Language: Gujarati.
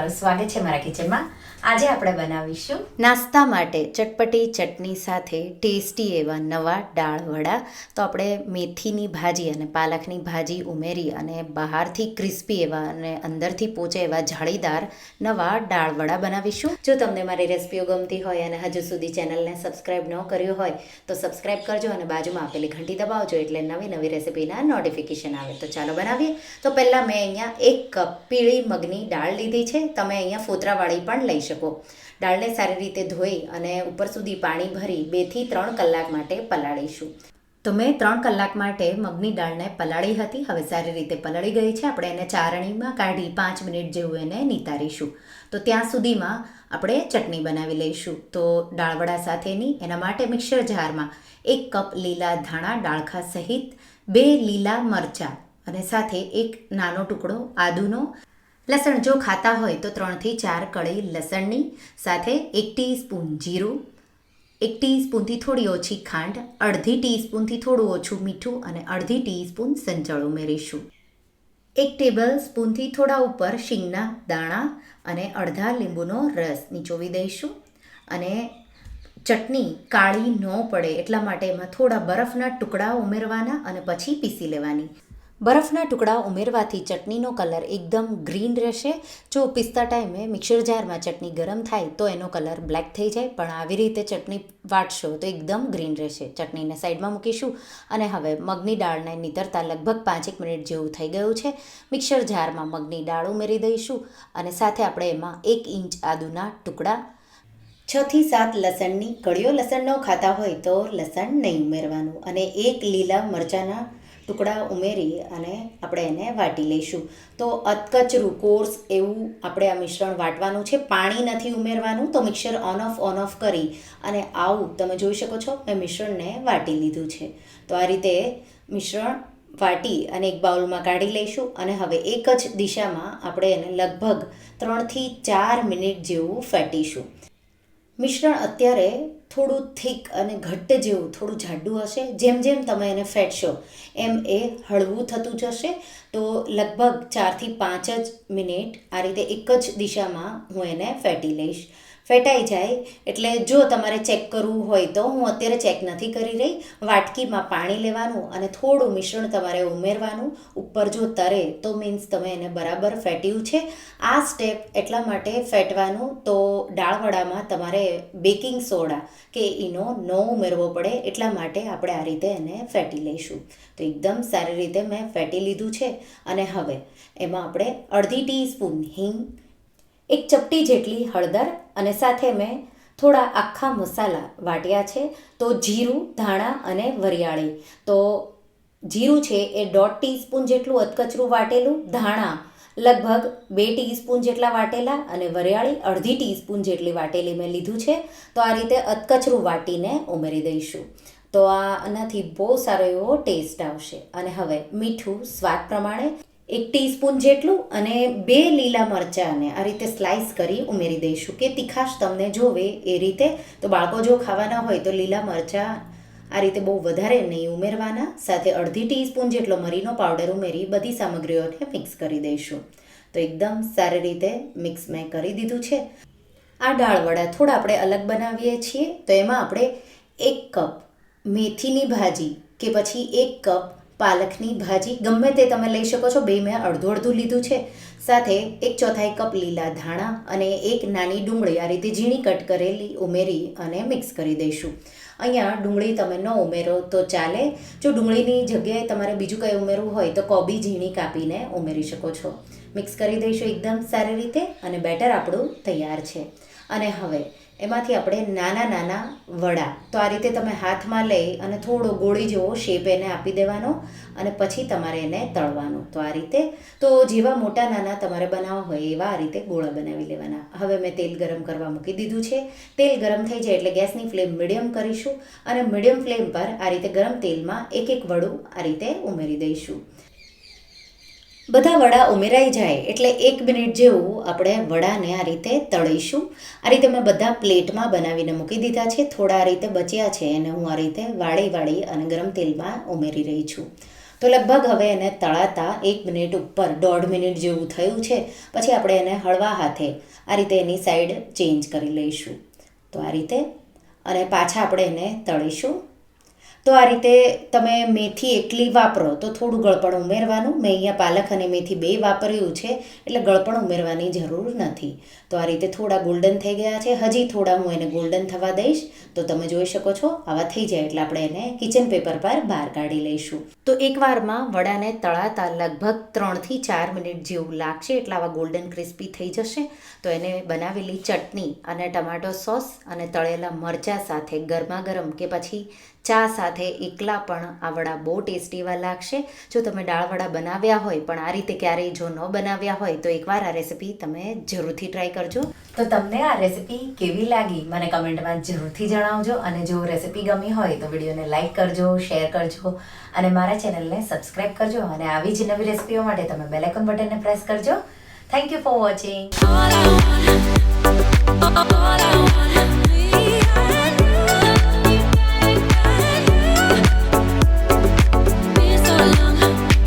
તમારું સ્વાગત છે મારા કિચનમાં. આજે આપણે બનાવીશું નાસ્તા માટે ચટપટી ચટણી સાથે ટેસ્ટી એવા નવા દાળ વડા. તો આપણે મેથીની ભાજી અને પાલકની ભાજી ઉમેરી અને બહારથી ક્રિસ્પી એવા અને અંદરથી પોચે એવા જાળીદાર નવા દાળ વડા બનાવીશું. જો તમને મારી રેસિપીઓ ગમતી હોય અને હજુ સુધી ચેનલને સબસ્ક્રાઈબ ન કર્યું હોય તો સબસ્ક્રાઈબ કરજો અને બાજુમાં આપેલી ઘંટી દબાવજો એટલે નવી નવી રેસિપીના નોટિફિકેશન આવે. તો ચાલો બનાવીએ. તો પહેલાં મેં અહીંયા 1 કપ પીળી મગની દાળ લીધી છે. તમે અહીંયા ફોતરાવાળી પણ લઈ શકો. દાળને સારી રીતે ધોઈ અને ઉપર સુધી પાણી ભરી 2 થી 3 કલાક માટે પલાળીશું. તો મેં 3 કલાક માટે મગની દાળને પલાળી હતી. હવે સારી રીતે પલળી ગઈ છે. આપણે એને ચારણીમાં કાઢી 5 મિનિટ જેવું એને નિતારીશું. તો ત્યાં સુધીમાં આપણે ચટણી બનાવી લઈશું. તો દાળવડા સાથેની એના માટે મિક્સર જારમાં 1 કપ લીલા ધાણા ડાળખા સહિત 2 લીલા મરચાં અને સાથે 1 નાનો ટુકડો આદુનો, લસણ જો ખાતા હોય તો 3 થી 4 કળી લસણની, સાથે 1 ટીસ્પૂન જીરું, 1 ટીસ્પૂનથી થોડી ઓછી ખાંડ, અડધી ટીસ્પૂનથી થોડું ઓછું મીઠું અને અડધી ટીસ્પૂન સંચળ ઉમેરીશું. 1 ટેબલ સ્પૂનથી થોડા ઉપર શીંગના દાણા અને અડધા લીંબુનો રસ નીચોવી દઈશું. અને ચટણી કાળી ન પડે એટલા માટે એમાં થોડા બરફના ટુકડા ઉમેરવાના અને પછી પીસી લેવાની. બરફના ટુકડા ઉમેરવાથી ચટણીનો કલર એકદમ ગ્રીન રહેશે. જો પીસતા ટાઈમે મિક્સર જારમાં ચટણી ગરમ થાય તો એનો કલર બ્લેક થઈ જાય, પણ આવી રીતે ચટણી વાટશો તો એકદમ ગ્રીન રહેશે. ચટણીને સાઈડમાં મૂકીશું અને હવે મગની દાળને નીતરતા લગભગ 5 મિનિટ જેવું થઈ ગયું છે. મિક્સર જારમાં મગની દાળ ઉમેરી દઈશું અને સાથે આપણે એમાં 1 ઇંચ આદુના ટુકડા, 6 થી 7 લસણની કળીઓ, લસણ ન ખાતા હોય તો લસણ નહીં ઉમેરવાનું, અને 1 લીલા મરચાંના ટુકડા ઉમેરી અને આપણે એને વાટી લઈશું. તો અધકચરું કોર્સ એવું આપણે આ મિશ્રણ વાટવાનું છે. પાણી નથી ઉમેરવાનું. તો મિક્સર ઓન ઓફ કરી અને આવું તમે જોઈ શકો છો મેં મિશ્રણને વાટી લીધું છે. તો આ રીતે મિશ્રણ વાટી અને એક બાઉલમાં કાઢી લઈશું. અને હવે એક જ દિશામાં આપણે એને લગભગ 3 થી 4 મિનિટ જેવું ફેટીશું. મિશ્રણ અત્યારે થોડું થીક અને ઘટ્ટ જેવું થોડું જાડું હશે. જેમ જેમ તમે એને ફેટશો એમ એ હળવું થતું જશે. તો લગભગ 4 થી 5 જ મિનિટ આ રીતે એક જ દિશામાં હું એને ફેટી લઈશ. ફેટાઈ જાય એટલે જો તમારે ચેક કરવું હોય તો, હું અત્યારે ચેક નથી કરી રહી, વાટકીમાં પાણી લેવાનું અને થોડું મિશ્રણ તમારે ઉમેરવાનું. ઉપર જો તરે તો મીન્સ તમે એને બરાબર ફેટ્યું છે. આ સ્ટેપ એટલા માટે ફેટવાનું તો દાળવડામાં તમારે બેકિંગ સોડા કે ઈનો ન ઉમેરવો પડે, એટલા માટે આપણે આ રીતે એને ફેટી લઈશું. તો એકદમ સારી રીતે મેં ફેટી લીધું છે. અને હવે એમાં આપણે અડધી ટીસ્પૂન હિંગ, 1 ચપટી જેટલી હળદર અને સાથે મેં થોડા આખા મસાલા વાટ્યા છે. તો જીરું, ધાણા અને વરિયાળી. તો જીરું છે એ 1/2 ટીસ્પૂન જેટલું અધકચરું વાટેલું, ધાણા લગભગ 2 ટીસ્પૂન જેટલા વાટેલા અને વરિયાળી અડધી ટીસ્પૂન જેટલી વાટેલી મેં લીધું છે. તો આ રીતે અધકચરું વાટીને ઉમેરી દઈશું. તો આનાથી બહુ સારો એવો ટેસ્ટ આવશે. અને હવે મીઠું સ્વાદ પ્રમાણે 1 ટીસ્પૂન જેટલું અને 2 લીલા મરચાંને આ રીતે સ્લાઇસ કરી ઉમેરી દઈશું કે તીખાશ તમને જોવે એ રીતે. તો બાળકો જો ખાવાના હોય તો લીલા મરચાં આ રીતે બહુ વધારે નહીં ઉમેરવાના. સાથે અડધી ટીસ્પૂન જેટલો મરીનો પાવડર ઉમેરી બધી સામગ્રીઓને મિક્સ કરી દઈશું. તો એકદમ સારી રીતે મિક્સ મેં કરી દીધું છે. આ દાળવડા થોડા આપણે અલગ બનાવીએ છીએ. તો એમાં આપણે 1 કપ મેથીની ભાજી કે પછી 1 કપ પાલકની ભાજી, ગમે તે તમે લઈ શકો છો. 2 મેં અડધું લીધું છે. સાથે 1/4 કપ લીલા ધાણા અને 1 નાની ડુંગળી આ રીતે ઝીણી કટ કરેલી ઉમેરી અને મિક્સ કરી દઈશું. અહીંયા ડુંગળી તમે ન ઉમેરો તો ચાલે. જો ડુંગળીની જગ્યાએ તમારે બીજું કંઈ ઉમેરવું હોય તો કોબી ઝીણી કાપીને ઉમેરી શકો છો. મિક્સ કરી દઈશું એકદમ સારી રીતે અને બેટર આપણું તૈયાર છે. અને હવે એમાંથી આપણે નાના વડા, તો આ રીતે તમે હાથમાં લઈ અને થોડો ગોળી જેવો શેપ એને આપી દેવાનો અને પછી તમારે એને તળવાનું. તો આ રીતે તો જેવા મોટા નાના તમારે બનાવવા હોય એવા આ રીતે ગોળા બનાવી લેવાના. હવે મેં તેલ ગરમ કરવા મૂકી દીધું છે. તેલ ગરમ થઈ જાય એટલે ગેસની ફ્લેમ મીડિયમ કરીશું અને મીડિયમ ફ્લેમ પર આ રીતે ગરમ તેલમાં એક વડું આ રીતે ઉમેરી દઈશું. બધા વડા ઉમેરાઈ જાય એટલે 1 મિનિટ જેવું આપણે વડાને આ રીતે તળીશું. આ રીતે મેં બધા પ્લેટમાં બનાવીને મૂકી દીધા છે. થોડા આ રીતે બચ્યા છે એને હું આ રીતે વાળી અને ગરમ તેલમાં ઉમેરી રહી છું. તો લગભગ હવે એને તળાતા 1 મિનિટ ઉપર 1.5 મિનિટ જેવું થયું છે. પછી આપણે એને હળવા હાથે આ રીતે એની સાઈડ ચેન્જ કરી લઈશું. તો આ રીતે અને પાછા આપણે એને તળીશું. તો આ રીતે તમે મેથી એકલી વાપરો તો થોડું ગળપણ ઉમેરવાનું. મેં અહીંયા પાલક અને મેથી બે વાપર્યું છે એટલે ગળપણ ઉમેરવાની જરૂર નથી. તો આ રીતે થોડા ગોલ્ડન થઈ ગયા છે. હજી થોડા હું એને ગોલ્ડન થવા દઈશ. તો તમે જોઈ શકો છો આવા થઈ જાય એટલે આપણે એને કિચન પેપર પર બહાર કાઢી લઈશું. તો એકવારમાં વડાને તળાતા લગભગ 3 થી 4 મિનિટ જેવું લાગશે એટલે આવા ગોલ્ડન ક્રિસ્પી થઈ જશે. તો એને બનાવેલી ચટણી અને ટમાટો સોસ અને તળેલા મરચાં સાથે ગરમા ગરમ કે પછી ચા સાથે એકલા પણ આ વડા બહુ ટેસ્ટી એવા લાગશે. જો તમે દાળવડા બનાવ્યા હોય પણ આ રીતે ક્યારેય જો ન બનાવ્યા હોય તો એકવાર આ રેસીપી તમે જરૂરથી ટ્રાય કરજો. તો તમને આ રેસીપી કેવી લાગી મને કમેન્ટમાં જરૂરથી જણાવજો. અને જો રેસીપી ગમી હોય તો વિડીયોને લાઈક કરજો, શેર કરજો અને મારા ચેનલને સબસ્ક્રાઈબ કરજો. અને આવી જ નવી રેસીપીઓ માટે તમે બેલ આઇકન બટનને પ્રેસ કરજો. Thank you for watching.